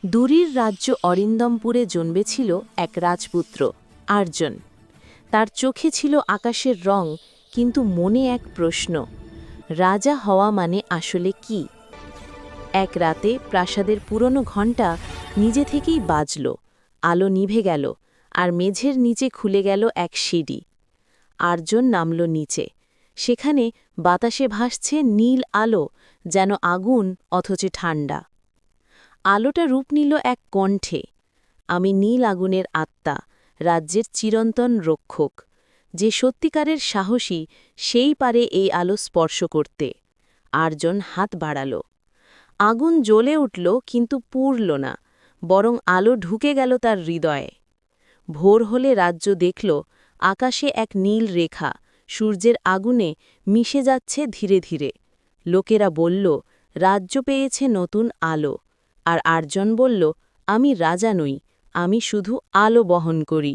দূরীর রাজ্য অরিন্দমপুরে জন্মেছিল এক রাজপুত্র আর্জন। তার চোখে ছিল আকাশের রং, কিন্তু মনে এক প্রশ্ন, রাজা হওয়া মানে আসলে কি? এক রাতে প্রাসাদের পুরনো ঘণ্টা নিজে থেকেই বাজল, আলো নিভে গেল, আর মেঝের নিচে খুলে গেল এক সিঁড়ি। আর্জন নামল নিচে। সেখানে বাতাসে ভাসছে নীল আলো, যেন আগুন অথচ ঠান্ডা। আলোটা রূপ নিল এক কণ্ঠে, আমি নীল আগুনের আত্মা, রাজ্যের চিরন্তন রক্ষক। যে সত্যিকারের সাহসী, সেই পারে এই আলো স্পর্শ করতে। আর্জন হাত বাড়াল। আগুন জ্বলে উঠল, কিন্তু পুড়ল না, বরং আলো ঢুকে গেল তার হৃদয়ে। ভোর হলে রাজ্য দেখল আকাশে এক নীল রেখা সূর্যের আগুনে মিশে যাচ্ছে ধীরে ধীরে। লোকেরা বলল, রাজ্য পেয়েছে নতুন আলো। আর আর্জন বলল, আমি রাজা নই, আমি শুধু আলো বহন করি।